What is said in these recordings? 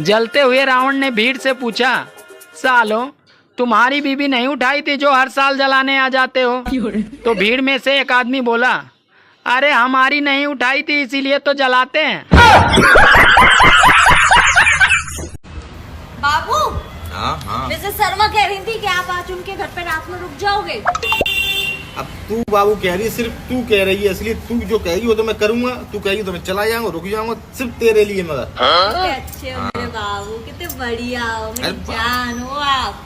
जलते हुए रावण ने भीड़ से पूछा, सालो तुम्हारी बीबी नहीं उठाई थी जो हर साल जलाने आ जाते हो? तो भीड़ में से एक आदमी बोला, अरे हमारी नहीं उठाई थी इसीलिए तो जलाते हैं। बाबू, हाँ मिसेस शर्मा कह रही थी कि आप आज उनके घर पे रात में रुक जाओगे। अब तू बाबू कह रही है, सिर्फ तू कह रही है, इसलिए तू जो कहेगी वो तो मैं करूंगा। तू कहेगी तो मैं चला जाऊंगा, रुक जाऊंगा, सिर्फ तेरे लिए मगर। कितने अच्छे हो मेरे बाबू, कितने बढ़िया हो, मेरी जान हो आप।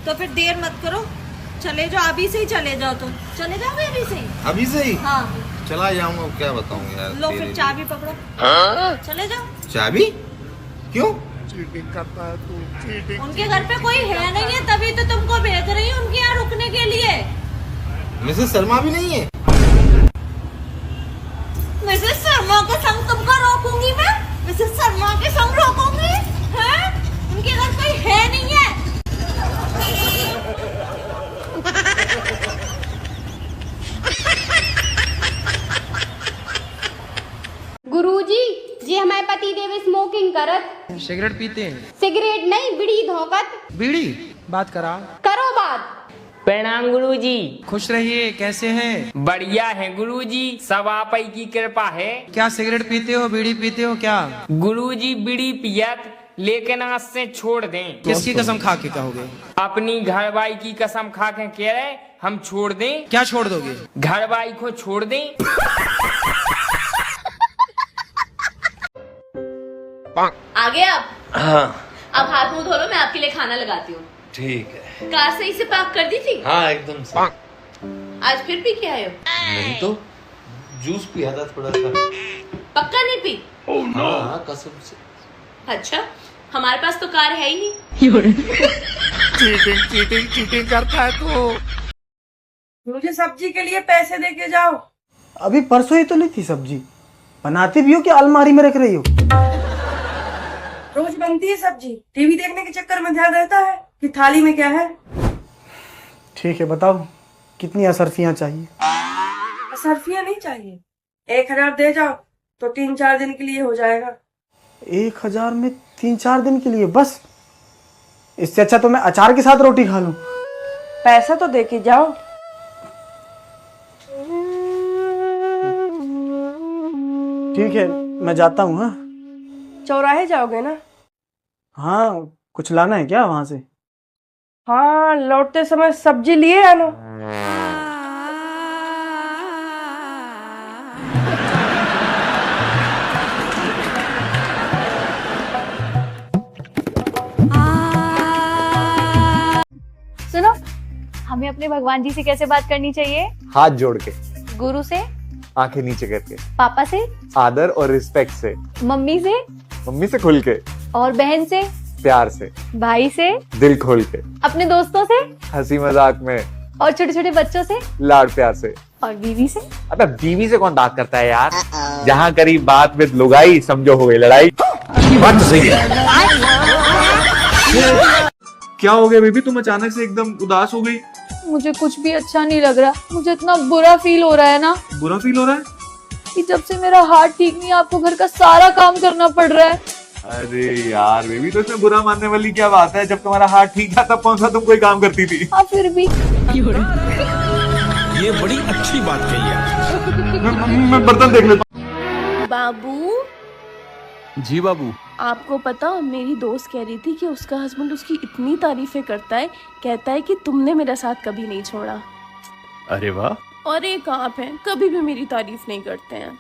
तो फिर देर मत करो, चले जाओ, अभी से ही चले जाओ। तुम चले जाओगे अभी से ही? अभी से ही? हाँ चला जाऊंगा, क्या बताऊं यार। लो फिर चाबी पकड़ो, चले जाओ। चाबी? क्यों? उनके घर पे कोई है नहीं है, तभी तो तुमको भेज रही हूँ उनके यहाँ रुकने के लिए। मिसेस शर्मा भी नहीं है? मिसेस शर्मा के संग तुमको रोकूंगी मैं? मिसेस शर्मा के संग रोकूंगी? हैं? उनके घर कोई है नहीं है। गुरुजी जी हमारे पति देव स्मोकिंग करत। सिगरेट पीते हैं? सिगरेट नहीं, बीड़ी धोकत। बीड़ी? बात करा करो बात। प्रणाम गुरुजी। खुश रहिए, कैसे हैं? बढ़िया है गुरुजी, सब आप ही की कृपा है। क्या सिगरेट पीते हो, बीड़ी पीते हो क्या? गुरुजी बीड़ी पियत, लेकिन आज से छोड़ दें। किसकी कसम खा के कहोगे? अपनी घरवाई की कसम खा के कह रहे हम छोड़ दें। क्या छोड़ दोगे? घरवाई को छोड़ दें। आगे आप? हाँ अब हाथ मुंह धो लो, मैं आपके लिए खाना लगाती हूँ। ठीक है। कार सही से पार्क कर दी थी? हाँ एकदम से। आज फिर पी के आए हो? नहीं तो जूस पिया था थोड़ा सा। पक्का नहीं पी? हाँ कसम से। अच्छा, हमारे पास तो कार है ही नहीं। चीटिंग करता है तो। मुझे सब्जी के लिए पैसे दे के जाओ। अभी परसों ही तो ली थी सब्जी, बनाती भी हो कि अलमारी में रख रही हो? रोज बनती है सब्जी, टीवी देखने के चक्कर में ध्यान रहता है कि थाली में क्या है। ठीक है बताओ, कितनी असरफियाँ चाहिए? असरफियाँ नहीं चाहिए, 1000 दे जाओ तो 3-4 दिन के लिए हो जाएगा। 1000 में 3-4 दिन के लिए बस? इससे अच्छा तो मैं अचार के साथ रोटी खा लूं। पैसा तो दे के जाओ। ठीक है मैं जाता हूँ। हाँ चौराहे जाओगे ना? हाँ, कुछ लाना है क्या वहां से? हाँ, लौटते समय सब्जी लिए आना। सुनो, हमें अपने भगवान जी से कैसे बात करनी चाहिए? हाथ जोड़ के, गुरु से? आंखें नीचे करके, पापा से? आदर और रिस्पेक्ट से, मम्मी से? मम्मी से खुल के, और बहन से? प्यार से, भाई से? दिल खोल के, अपने दोस्तों से? हंसी मजाक में, और छोटे छोटे बच्चों से? लाड प्यार से। और बीवी से? अबे बीवी से कौन बात करता है यार? जहाँ करी बात में लुगाई, समझो हो गई लड़ाई। बात तो सही है। क्या हो गया बेबी, तुम अचानक से एकदम उदास हो गई? मुझे कुछ भी अच्छा नहीं लग रहा, मुझे इतना बुरा फील हो रहा है ना बुरा फील हो रहा है? कि जब से मेरा हार्ट ठीक नहीं है, आपको घर का सारा काम करना पड़ रहा है। अरे यार बेबी, तो इसमें बुरा मानने वाली क्या बात है? जब तुम्हारा हार्ट ठीक था तब कौन सा तुम कोई काम करती थी? हाँ फिर भी। ये बड़ी अच्छी बात कही है। मैं बर्तन देख लेता हूँ। बाबू जी बाबू। आपको पता, मेरी दोस्त कह रही थी कि उसका हस्बैंड उसकी इतनी तारीफें करता है, कहता है कि तुमने मेरा साथ कभी नहीं छोड़ा। अरे वाह। और एक आप हैं, कभी भी मेरी तारीफ नहीं करते हैं।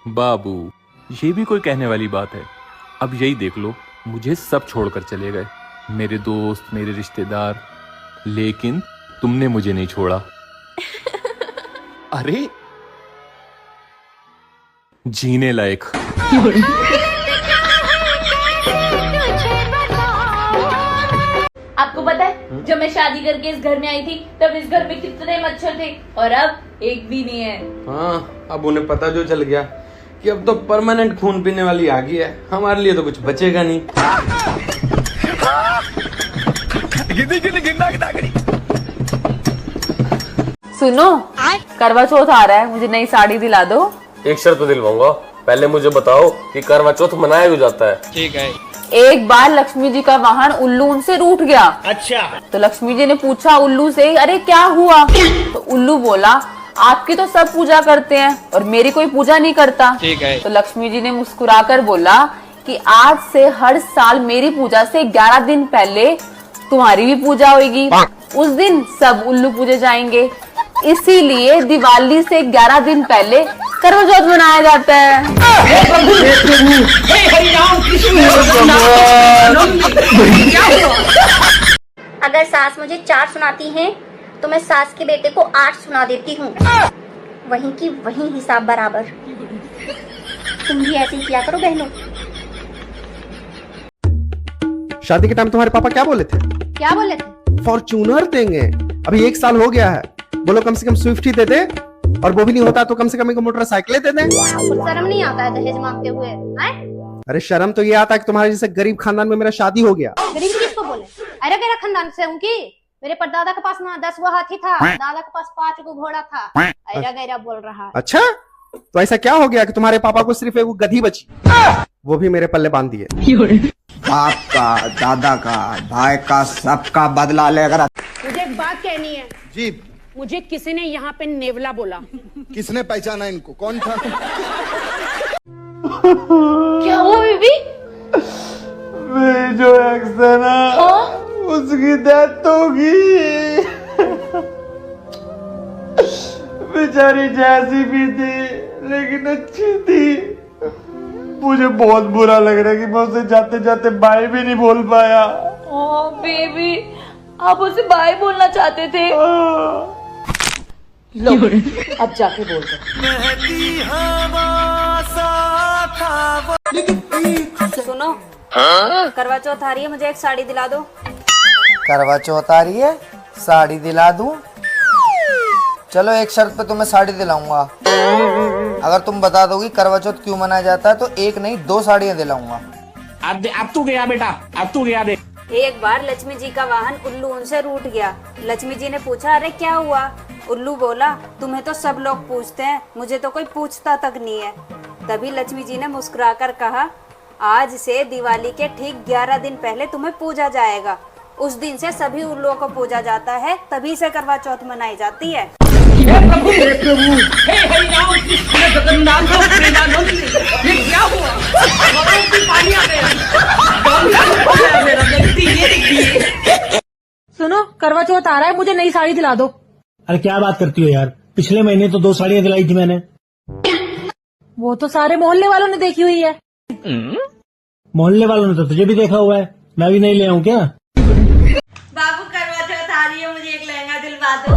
बाबू ये भी कोई कहने वाली बात है? अब यही देख लो, मुझे सब छोड़कर चले गए, मेरे दोस्त, मेरे रिश्तेदार, लेकिन तुमने मुझे नहीं छोड़ा। अरे जीने लायक। आपको पता है, जब मैं शादी करके इस घर में आई थी तब इस घर में कितने मच्छर थे, और अब एक भी नहीं है। हाँ, अब उन्हें पता जो चल गया कि अब तो परमानेंट खून पीने वाली आ गई है, हमारे लिए तो कुछ बचेगा नहीं। सुनो, करवा चौथ आ रहा है, मुझे नई साड़ी दिला दो। एक शर्त तो दिलवाऊंगा। पहले मुझे बताओ कि करवा चौथ मनाया क्यों जाता है? ठीक है। एक बार लक्ष्मी जी का वाहन उल्लू उनसे रूठ गया। अच्छा। तो लक्ष्मी जी ने पूछा उल्लू से, अरे क्या हुआ? तो उल्लू बोला, आपकी तो सब पूजा करते हैं और मेरी कोई पूजा नहीं करता। ठीक है। तो लक्ष्मी जी ने मुस्कुराकर बोला कि आज से हर साल मेरी पूजा से 11 दिन पहले तुम्हारी भी पूजा होगी। उस दिन सब उल्लू पूजे जाएंगे, इसीलिए दिवाली से 11 दिन पहले करवा चौथ मनाया जाता है। अगर सास मुझे 4 सुनाती हैं, तो मैं सास के बेटे को 8 सुना देती हूँ। वहीं की वहीं हिसाब बराबर। तुम भी ऐसे ही किया करो बहनों। शादी के टाइम तुम्हारे पापा क्या बोले थे? क्या बोले थे? फॉर्च्यूनर देंगे। अभी 1 साल हो गया है, बोलो कम से कम स्विफ्ट ही दे दे, और वो भी नहीं होता तो कम से कम एक मोटरसाइकिल दे दे। शर्म नहीं आता है दहेज मांगते हुए? अरे शर्म तो ये आता है कि तुम्हारे जैसे गरीब खानदान में मेरा शादी हो गया। गरीब किसको बोले? अरे मेरा खानदान से हूँ कि मेरे परदादा के पास 10 गो हाथी था, दादा के पास 5 गो घोड़ा था। ऐरा गैरा बोल रहा है। अच्छा, तो ऐसा क्या हो गया कि तुम्हारे पापा को सिर्फ एक गधी बची, वो भी मेरे पल्ले बांध दिए। बाप का, दादा का, भाई का, सबका बदला लेकर। मुझे एक बात कहनी है जी। मुझे किसी ने यहाँ पे नेवला बोला। किसने पहचाना इनको? कौन था? क्या हुआ बीबी? मेरी जो एक्स है ना, उसकी डेथ होगी। बेचारी जैसी भी थी लेकिन अच्छी थी। मुझे बहुत बुरा लग रहा है कि मैं उसे जाते जाते बाय भी नहीं बोल पाया। ओह बेबी, आप उसे बाय बोलना चाहते थे? लो, अब जाके बोल दो। सुनो, करवा चौथ आ रही है, मुझे एक साड़ी दिला दो। करवा चौथ आ रही है, साड़ी दिला दूं? चलो एक शर्त पे तुम्हें साड़ी दिलाऊंगा। अगर तुम बता दोगी करवा चौथ क्यों मनाया जाता है तो 1 नहीं 2 साड़ियाँ दिलाऊंगा। अब तू गया बेटा, अब तू गया दे। एक बार लक्ष्मी जी का वाहन उल्लू उनसे रूठ गया। लक्ष्मी जी ने पूछा, अरे क्या हुआ? उल्लू बोला, तुम्हें तो सब लोग पूछते हैं, मुझे तो कोई पूछता तक नहीं है। तभी लक्ष्मी जी ने मुस्कुराकर कहा, आज से दिवाली के ठीक 11 दिन पहले तुम्हें पूजा जाएगा। उस दिन से सभी उल्लुओं को पूजा जाता है, तभी से करवा चौथ मनाई जाती है। सुनो, करवा चौथ आ रहा है, मुझे नई साड़ी दिला दो। अरे क्या बात करती हो यार, पिछले महीने तो 2 साड़ियाँ दिलाई थी मैंने। वो तो सारे मोहल्ले वालों ने देखी हुई है। मोहल्ले वालों ने तो तुझे भी देखा हुआ है, मैं भी नहीं ले आऊं क्या? बाबू करवा चौथ आ रही है, मुझे एक लहंगा दिलवा दो।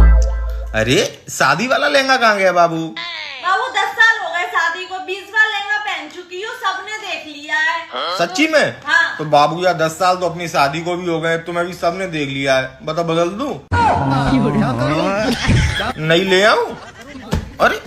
अरे शादी वाला लहंगा कहाँ गया बाबू? बाबू 10 साल हो गए शादी को, 20वां लहंगा पहन चुकी हूँ, सबने देख लिया है। सच्ची में? हाँ। तो बाबू यार 10 साल तो अपनी शादी को भी हो गए, तुम्हें भी सबने देख लिया है, बता बदल दूं? नहीं ले आऊं? अरे